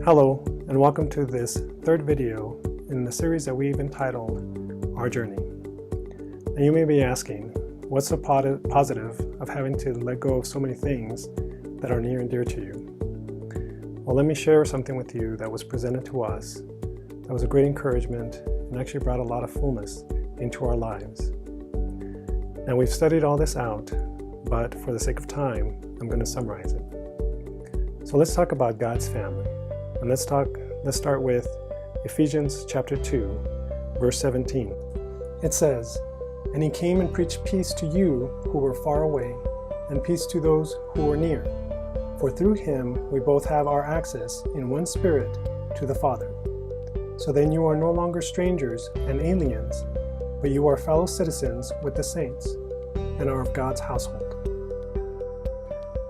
Hello, and welcome to this third video in the series that we've entitled Our Journey. And you may be asking, what's so positive of having to let go of so many things that are near and dear to you? Well, let me share something with you that was presented to us that was a great encouragement and actually brought a lot of fullness into our lives. Now, we've studied all this out, but for the sake of time, I'm going to summarize it. So let's talk about God's family. And let's start with Ephesians chapter 2, verse 17. It says, "And he came and preached peace to you who were far away, and peace to those who were near. For through him we both have our access in one spirit to the Father. So then you are no longer strangers and aliens, but you are fellow citizens with the saints, and are of God's household."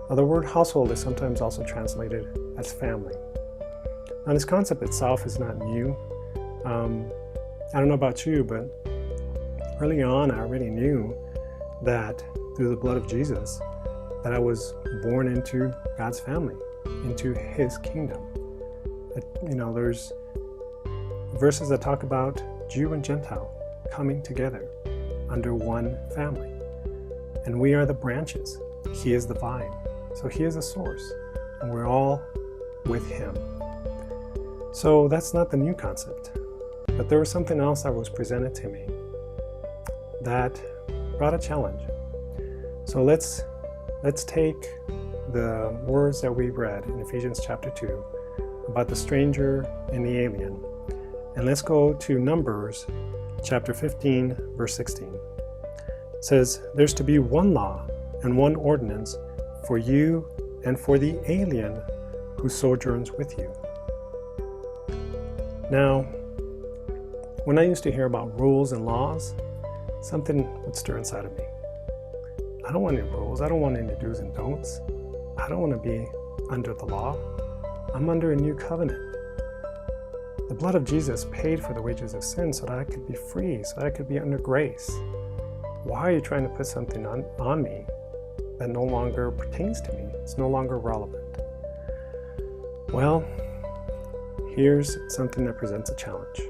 Now, the word household is sometimes also translated as family. Now, this concept itself is not new. I don't know about you, but early on I already knew that through the blood of Jesus that I was born into God's family, into his kingdom. There's verses that talk about Jew and Gentile coming together under one family. And we are the branches. He is the vine. So he is the source. And we're all with him. So that's not the new concept. But there was something else that was presented to me that brought a challenge. So let's take the words that we read in Ephesians chapter 2 about the stranger and the alien, and let's go to Numbers chapter 15, verse 16. It says, "There's to be one law and one ordinance for you and for the alien who sojourns with you." Now, when I used to hear about rules and laws, something would stir inside of me. I don't want any rules. I don't want any do's and don'ts. I don't want to be under the law. I'm under a new covenant. The blood of Jesus paid for the wages of sin so that I could be free, so that I could be under grace. Why are you trying to put something on me that no longer pertains to me? It's no longer relevant. Well, here's something that presents a challenge.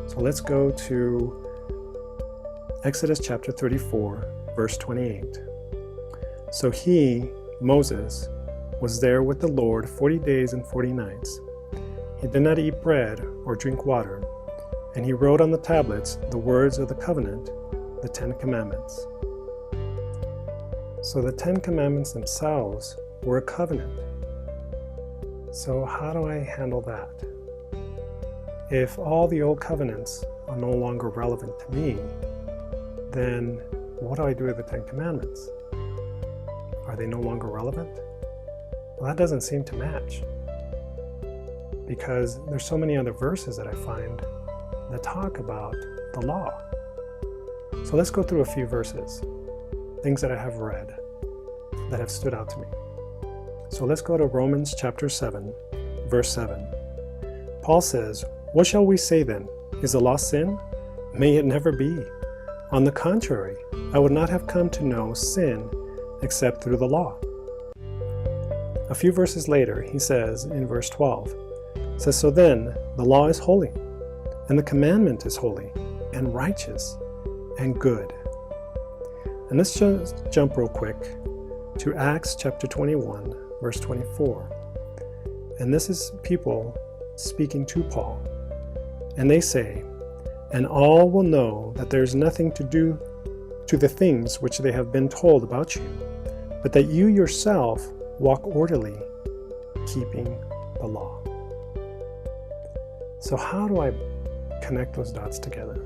So let's go to Exodus chapter 34, verse 28. "So he, Moses, was there with the Lord 40 days and 40 nights. He did not eat bread or drink water, and he wrote on the tablets the words of the covenant, the 10 Commandments." So the 10 Commandments themselves were a covenant. So how do I handle that? If all the old covenants are no longer relevant to me, then what do I do with the 10 Commandments? Are they no longer relevant? Well, that doesn't seem to match, because there's so many other verses that I find that talk about the law. So let's go through a few verses, things that I have read that have stood out to me. So let's go to Romans chapter 7, verse 7. Paul says, "What shall we say then? Is the law sin? May it never be. On the contrary, I would not have come to know sin except through the law." A few verses later, he says in verse 12, says, "So then the law is holy, and the commandment is holy, and righteous, and good." And let's just jump real quick to Acts chapter 21, verse 24. And this is people speaking to Paul. And they say, "And all will know that there is nothing to do to the things which they have been told about you, but that you yourself walk orderly, keeping the law." So how do I connect those dots together?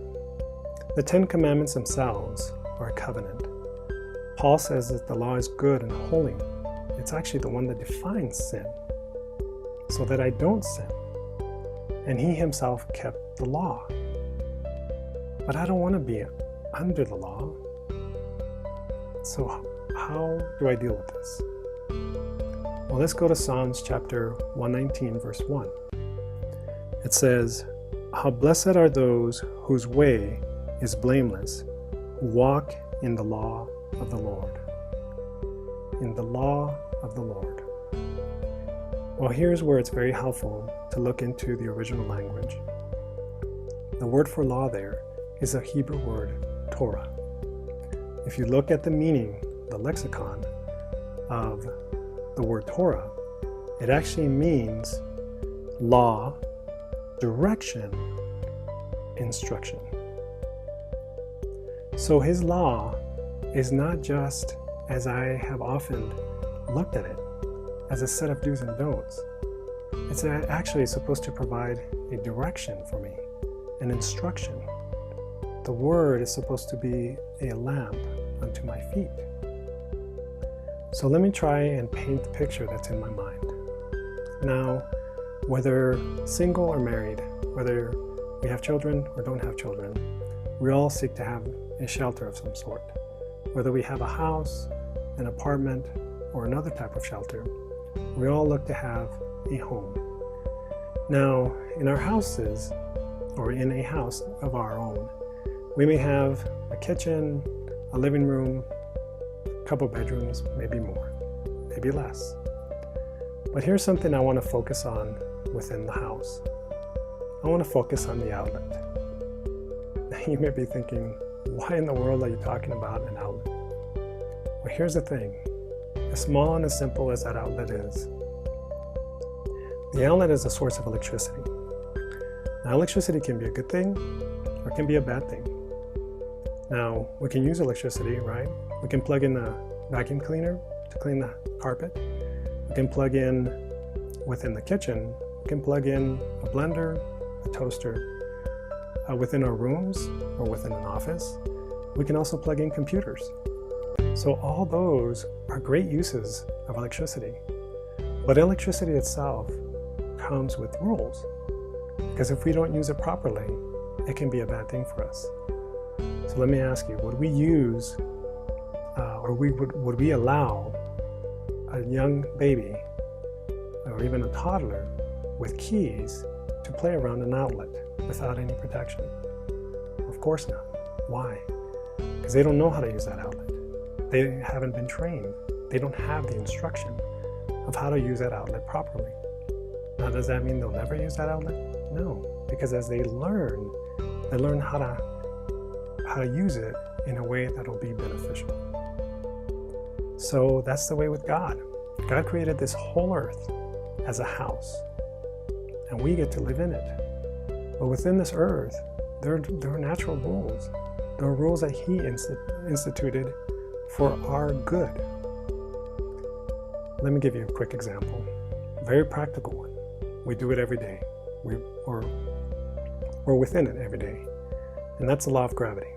The 10 Commandments themselves are a covenant. Paul says that the law is good and holy. It's actually the one that defines sin, so that I don't sin. And he himself kept the law. But I don't want to be under the law. So how do I deal with this? Well, let's go to Psalms chapter 119, verse 1. It says, "How blessed are those whose way is blameless, who walk in the law of the Lord. In the law of the Lord. Well, here's where it's very helpful to look into the original language. The word for law there is a Hebrew word, Torah. If you look at the meaning, the lexicon of the word Torah, it actually means law, direction, instruction. So his law is not just, as I have often looked at it, as a set of do's and don'ts. It's actually supposed to provide a direction for me, an instruction. The word is supposed to be a lamp unto my feet. So let me try and paint the picture that's in my mind. Now, whether single or married, whether we have children or don't have children, we all seek to have a shelter of some sort. Whether we have a house, an apartment, or another type of shelter, we all look to have a home. Now, in our houses, or in a house of our own, we may have a kitchen, a living room, a couple bedrooms, maybe more, maybe less. But here's something I want to focus on within the house. I want to focus on the outlet. You may be thinking, why in the world are you talking about an outlet? Well, here's the thing. As small and as simple as that outlet is, the outlet is a source of electricity. Now, electricity can be a good thing or it can be a bad thing. Now, we can use electricity, right? We can plug in a vacuum cleaner to clean the carpet. We can plug in within the kitchen. We can plug in a blender, a toaster. Within our rooms or within an office, we can also plug in computers. So all those are great uses of electricity. But electricity itself comes with rules, because if we don't use it properly, it can be a bad thing for us. So let me ask you, would we use, would we allow a young baby or even a toddler with keys to play around an outlet without any protection? Of course not. Why? Because they don't know how to use that outlet. They haven't been trained. They don't have the instruction of how to use that outlet properly. Now, does that mean they'll never use that outlet? No, because as they learn how to use it in a way that'll be beneficial. So that's the way with God. God created this whole earth as a house, and we get to live in it. But within this earth, there are natural rules. There are rules that He instituted for our good. Let me give you a quick example. A very practical one. We do it every day. We're within it every day. And that's the law of gravity.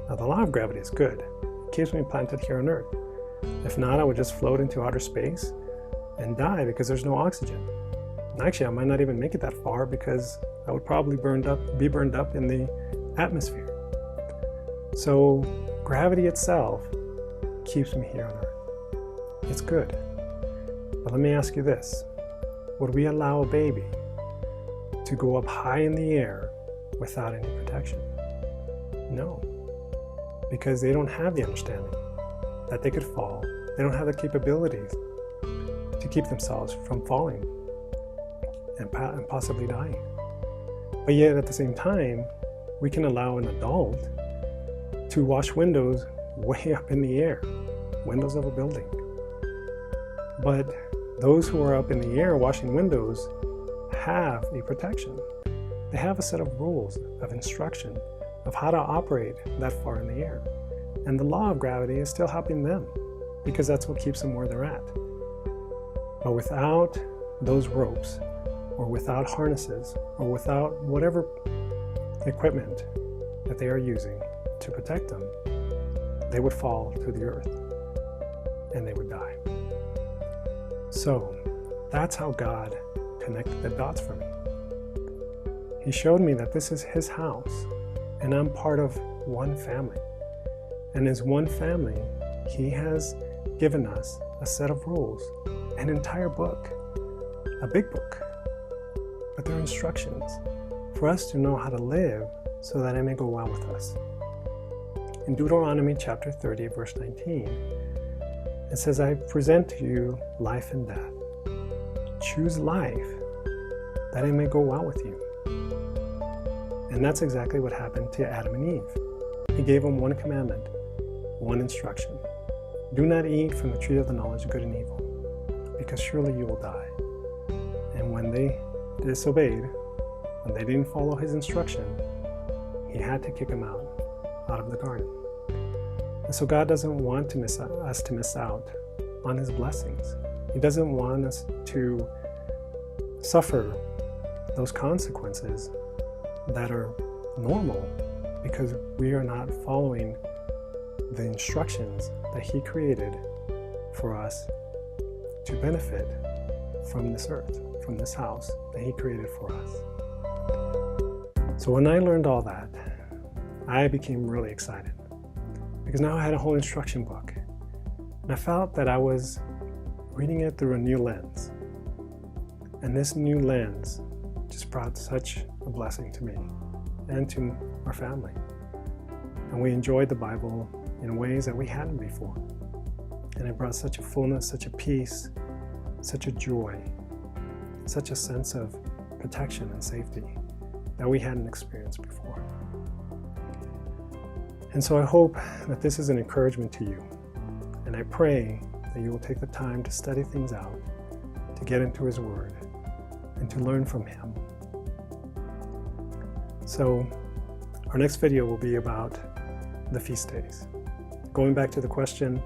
Now, the law of gravity is good. It keeps me planted here on Earth. If not, I would just float into outer space and die because there's no oxygen. And actually, I might not even make it that far because I would probably be burned up in the atmosphere. So gravity itself keeps me here on Earth. It's good. But let me ask you this. Would we allow a baby to go up high in the air without any protection? No. Because they don't have the understanding that they could fall. They don't have the capabilities to keep themselves from falling and possibly dying. But yet at the same time, we can allow an adult to wash windows way up in the air, windows of a building. But those who are up in the air washing windows have a protection. They have a set of rules, of instruction, of how to operate that far in the air. And the law of gravity is still helping them because that's what keeps them where they're at. But without those ropes, or without harnesses, or without whatever equipment that they are using to protect them, they would fall to the earth and they would die. So that's how God connected the dots for me. He showed me that this is His house and I'm part of one family. And as one family, He has given us a set of rules, an entire book, a big book, but they're instructions for us to know how to live so that it may go well with us. in Deuteronomy chapter 30, verse 19, it says, I present to you life and death. Choose life, that it may go well with you. And that's exactly what happened to Adam and Eve. He gave them one commandment, one instruction. Do not eat from the tree of the knowledge of good and evil, because surely you will die. And when they disobeyed, when they didn't follow his instruction, he had to kick them out of the garden. And so God doesn't want us to miss out on his blessings. He doesn't want us to suffer those consequences that are normal because we are not following the instructions that he created for us to benefit from this earth, from this house that he created for us. So when I learned all that, I became really excited because now I had a whole instruction book, and I felt that I was reading it through a new lens. And this new lens just brought such a blessing to me and to our family. And we enjoyed the Bible in ways that we hadn't before. And it brought such a fullness, such a peace, such a joy, such a sense of protection and safety that we hadn't experienced before. And so I hope that this is an encouragement to you. And I pray that you will take the time to study things out, to get into his word, and to learn from him. So our next video will be about the feast days. Going back to the question,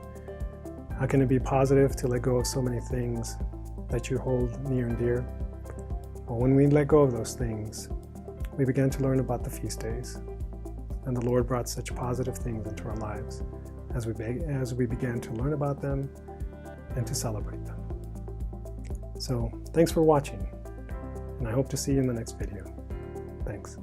how can it be positive to let go of so many things that you hold near and dear? Well, when we let go of those things, we began to learn about the feast days. And the Lord brought such positive things into our lives as we began to learn about them and to celebrate them. So thanks for watching, and I hope to see you in the next video. Thanks.